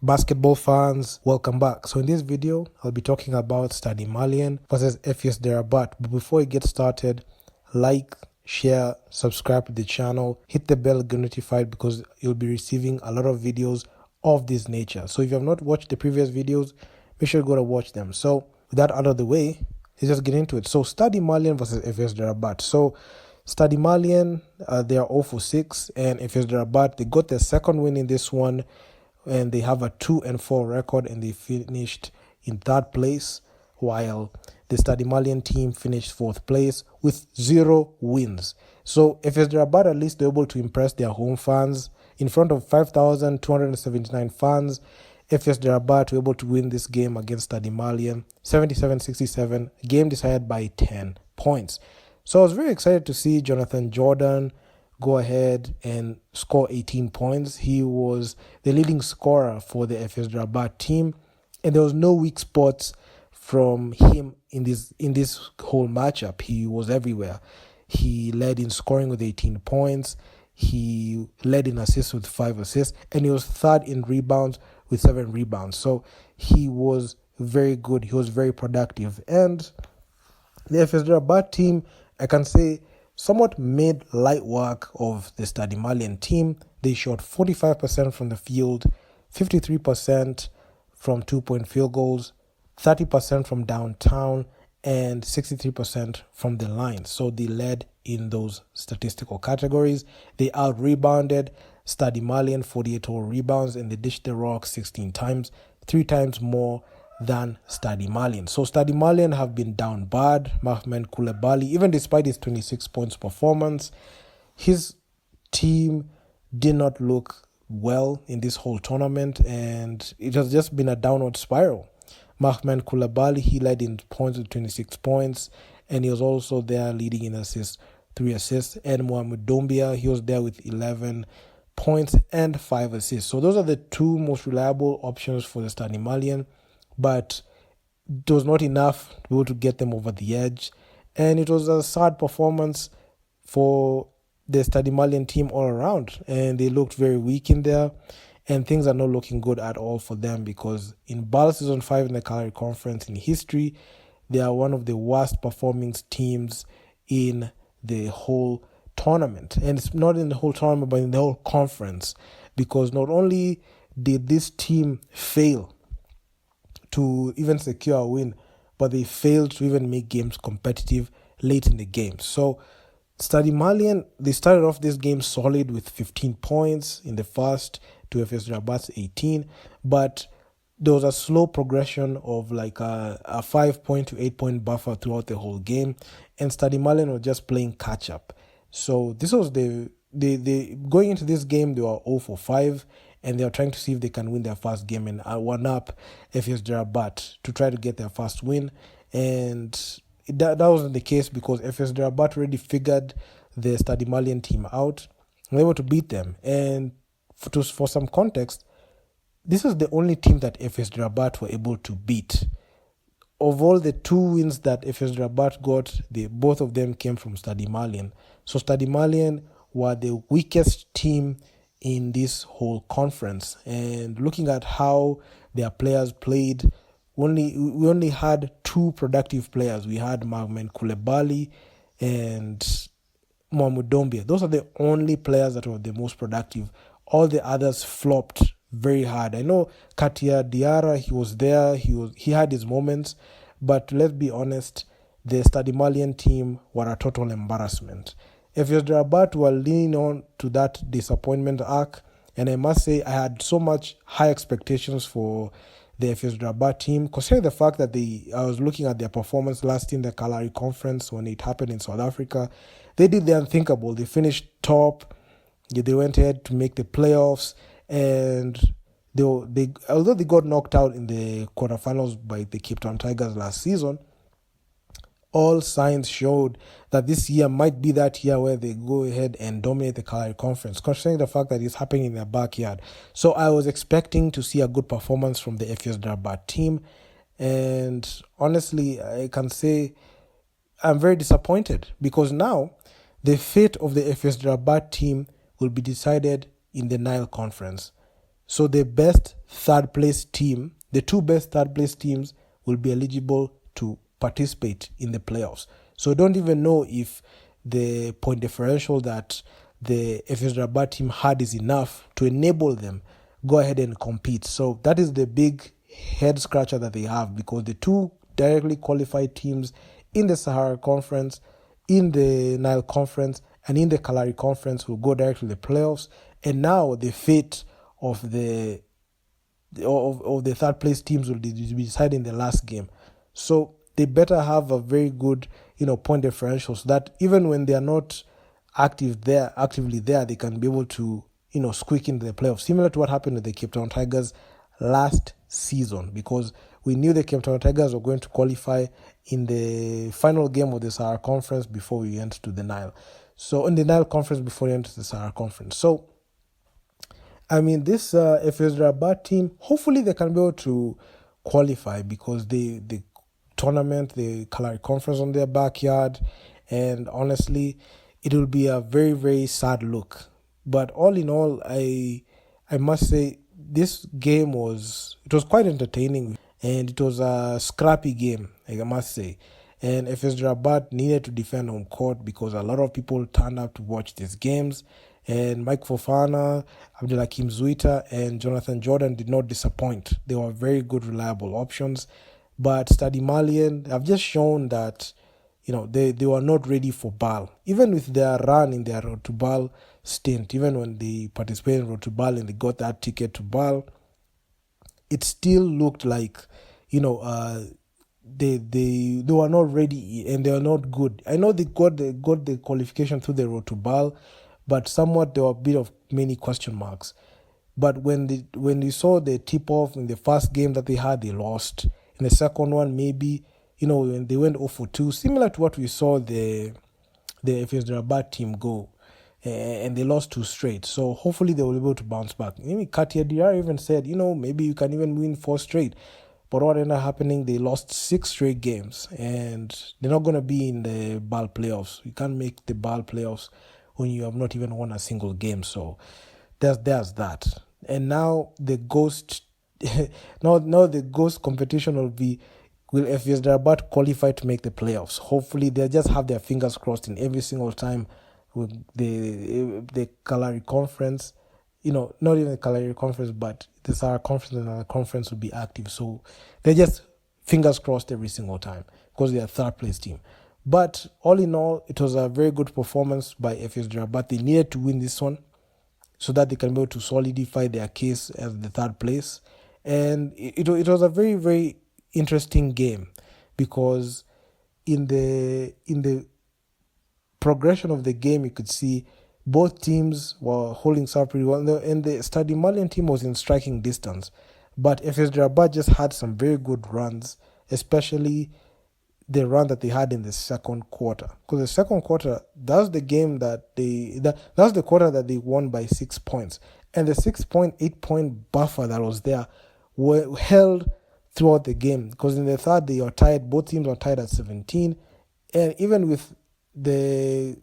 Basketball fans, welcome back. So in this video, I'll be talking about Stade Malien versus FUS Rabat. But before we get started, like, share, subscribe to the channel, hit the bell, get notified because you'll be receiving a lot of videos of this nature. So if you have not watched the previous videos, make sure you go to watch them. So with that out of the way, let's just get into it. So Stade Malien versus FUS Rabat. So Stade Malien, they are 0-6, and FUS Rabat, they got their second win in this one, and they have a 2-4 record, and they finished in third place, while the Stade Malien team finished fourth place with 0 wins. So FUS Rabat, at least they're able to impress their home fans in front of 5,279 fans. FUS Rabat were able to win this game against Stade Malien 77-67, game decided by 10 points. So I was very excited to see Jonathan Jordan go ahead and score 18 points. He was the leading scorer for the FUS Rabat team, and there was no weak spots from him in this whole matchup. He was everywhere. He led in scoring with 18 points. He led in assists with 5 assists, and he was third in rebounds with 7 rebounds. So he was very good. He was very productive. And the FUS Rabat team, I can say, somewhat made light work of the Stade Malien team. They shot 45% from the field, 53% from 2-point field goals, 30% from downtown, and 63% from the line. So they led in those statistical categories. They out-rebounded Stade Malien 48 total rebounds, and they dished the rock 16 times, 3 times more than Stade Malien. So Stade Malien have been down bad. Mohamed Koulibaly, even despite his 26 points performance, his team did not look well in this whole tournament, and it has just been a downward spiral. Mohamed Koulibaly, he led in points with 26 points, and he was also there leading in assists, 3 assists. And Mohamed Doumbia, he was there with 11 points and 5 assists. So those are the two most reliable options for the Stade Malien, but it was not enough to be able to get them over the edge. And it was a sad performance for the Stade Malien team all around. And they looked very weak in there. And things are not looking good at all for them, because in BAL Season 5 in the Calgary Conference in history, they are one of the worst performing teams in the whole tournament. And it's not in the whole tournament, but in the whole conference. Because not only did this team fail to even secure a win, but they failed to even make games competitive late in the game. So Stade Malien, they started off this game solid with 15 points in the first to FUS Rabat's 18, but there was a slow progression of like a 5-point to 8-point buffer throughout the whole game, and Stade Malien was just playing catch up. So this was the going into this game, they were 0-5, and they are trying to see if they can win their first game and one up FUS Rabat to try to get their first win. And that wasn't the case, because FUS Rabat already figured the Stade Malien team out and they were able to beat them. And for some context, this is the only team that FUS Rabat were able to beat. Of all the 2 wins that FUS Rabat got, both of them came from Stade Malien. So Stade Malien were the weakest team in this whole conference. And looking at how their players played, we only had 2 productive players. We had Mohamed Koulibaly and Mohamed Doumbia. Those are the only players that were the most productive. All the others flopped very hard. I know Katia Diarra, he was there, he had his moments, but let's be honest, the Stade Malien team were a total embarrassment. FUS Rabat were leaning on to that disappointment arc, and I must say I had so much high expectations for the FUS Rabat team, considering the fact that I was looking at their performance last in the Calgary Conference when it happened in South Africa. They did the unthinkable. They finished top. They went ahead to make the playoffs, and although they got knocked out in the quarterfinals by the Cape Town Tigers last season, all signs showed that this year might be that year where they go ahead and dominate the Calgary Conference, considering the fact that it's happening in their backyard. So I was expecting to see a good performance from the FUS Rabat team, and honestly, I can say I'm very disappointed, because now the fate of the FUS Rabat team will be decided in the Nile Conference. So the best third place team, the two best third place teams will be eligible to participate in the playoffs. So don't even know if the point differential that the FUS Rabat team had is enough to enable them go ahead and compete. So that is the big head scratcher that they have, because the two directly qualified teams in the Sahara Conference, in the Nile Conference, and in the Kalahari Conference will go directly to the playoffs. And now the fate of the third place teams will be decided in the last game. So they better have a very good, point differential, so that even when they are not actively there, they can be able to, squeak into the playoffs. Similar to what happened with the Cape Town Tigers last season, because we knew the Cape Town Tigers were going to qualify in the final game of the Sahara Conference before we went to the Nile. So in the Nile Conference before we went to the Sahara Conference. So I mean, this FUS Rabat team, hopefully they can be able to qualify, because the tournament, the Kalahari Conference on their backyard, and honestly, it will be a very, very sad look. But all in all, I must say this game was quite entertaining, and it was a scrappy game, I must say. And FUS Rabat needed to defend home court because a lot of people turned up to watch these games. And Mike Fofana, Abdulhakim Zuita, and Jonathan Jordan did not disappoint. They were very good, reliable options. But Stade Malien have just shown that, they were not ready for BAL. Even with their run in their Road to BAL stint, even when they participated in Road to BAL and they got that ticket to BAL, it still looked like, they were not ready and they were not good. I know they got the qualification through the Road to BAL, but somewhat there were a bit of many question marks. But when you saw the tip-off in the first game that they had, they lost. In the second one, maybe, when they went 0-2, similar to what we saw the FUS Rabat team go, and they lost 2 straight. So hopefully they will be able to bounce back. Maybe Katia Diar even said, maybe you can even win 4 straight. But what ended up happening, they lost 6 straight games, and they're not going to be in the BAL playoffs. You can't make the BAL playoffs when you have not even won a single game. So there's that. And now the ghost now the ghost competition will FUS Rabat qualify to make the playoffs? Hopefully they just have their fingers crossed in every single time with the Kalahari Conference, not even the Kalahari Conference, but the Sahara Conference and the conference will be active. So they just fingers crossed every single time because they're a third place team. But all in all, it was a very good performance by FUS Rabat. They needed to win this one so that they can be able to solidify their case as the third place. And it was a very, very interesting game, because in the progression of the game, you could see both teams were holding serve pretty well, and the Stade Malien team was in striking distance. But FUS Rabat just had some very good runs, especially the run that they had in the second quarter. Because the second quarter, that's the game that that's the quarter that they won by 6 points. And the 8 point buffer that was there were held throughout the game. Because in the third, they were tied, both teams were tied at 17. And even with the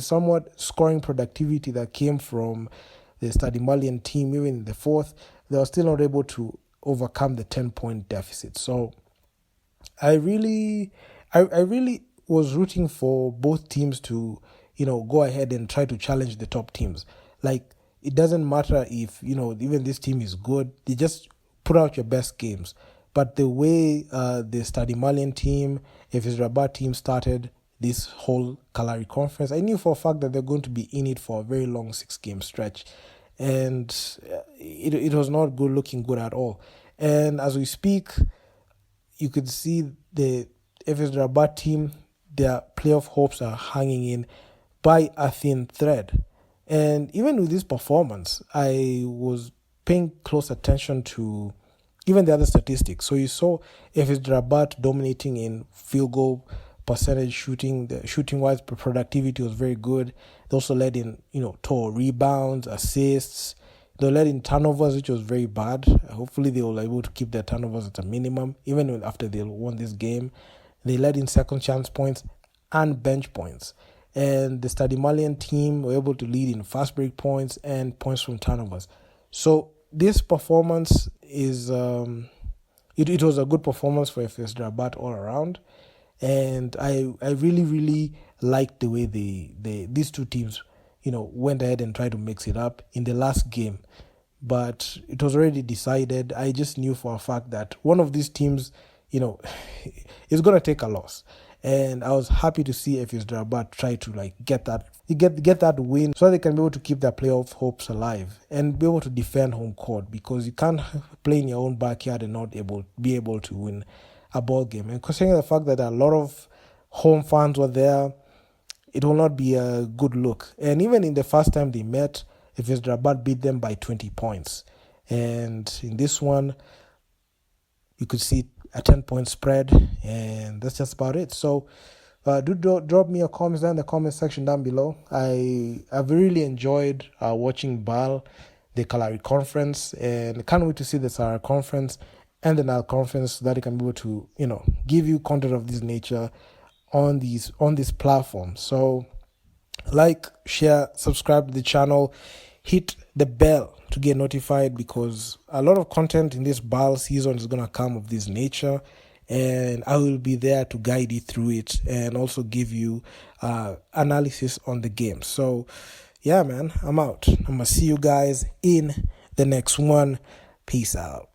somewhat scoring productivity that came from the Stade Malien team, even in the fourth, they were still not able to overcome the 10-point deficit. So I really was rooting for both teams to, go ahead and try to challenge the top teams. Like, it doesn't matter if, even this team is good, they just put out your best games. But the way the Stade Malien team, FUS Rabat team started this whole Kalahari Conference, I knew for a fact that they're going to be in it for a very long 6-game stretch. And it was not looking good at all. And as we speak, you could see the FUS Rabat team, their playoff hopes are hanging in by a thin thread. And even with this performance, I was paying close attention to even the other statistics. So you saw FUS Rabat dominating in field goal percentage shooting. The shooting-wise, productivity was very good. They also led in, total rebounds, assists. They led in turnovers, which was very bad. Hopefully they were able to keep their turnovers at a minimum, even after they won this game. They led in second chance points and bench points. And the Stade Malien team were able to lead in fast break points and points from turnovers. So this performance is it was a good performance for FUS Rabat all around, and I really liked the way these two teams went ahead and tried to mix it up in the last game. But it was already decided. I just knew for a fact that one of these teams is going to take a loss. And I was happy to see FUS Rabat try to get that win so they can be able to keep their playoff hopes alive and be able to defend home court, because you can't play in your own backyard and not be able to win a ball game. And considering the fact that a lot of home fans were there, it will not be a good look. And even in the first time they met, FUS Rabat beat them by 20 points. And in this one, you could see a 10-point spread, and that's just about it. So do drop me your comments down in the comment section down below. I've really enjoyed watching BAL, the Kalari conference, and can't wait to see the Sahara conference and the Nile conference, so that it can be able to give you content of this nature on this platform. So like, share, subscribe to the channel, hit the bell to get notified, because a lot of content in this BAL season is going to come of this nature, and I will be there to guide you through it and also give you analysis on the game. So yeah, man, I'm out. I'm going to see you guys in the next one. Peace out.